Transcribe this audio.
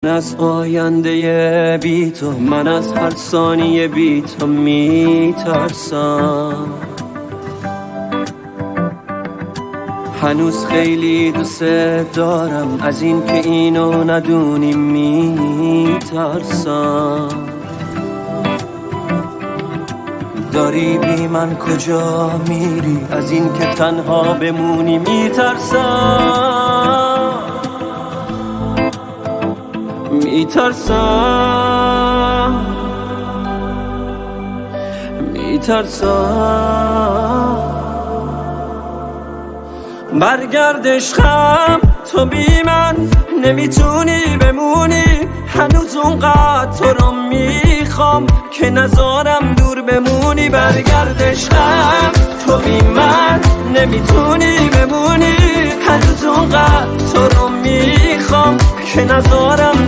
از آینده بی تو، من از هر ثانیه بی تو میترسم. هنوز خیلی دوست دارم، از این که اینو ندونی میترسم. داری بی من کجا میری، از این که تنها بمونی میترسم. میترسم برگرد عشقم، تو بی من نمیتونی بمونی. هنوز اونقدر تو رو میخوام که نذارم دور بمونی. برگرد عشقم، تو بی من نمیتونی بمونی. هنوز اونقدر تو رو میخوام که نذارم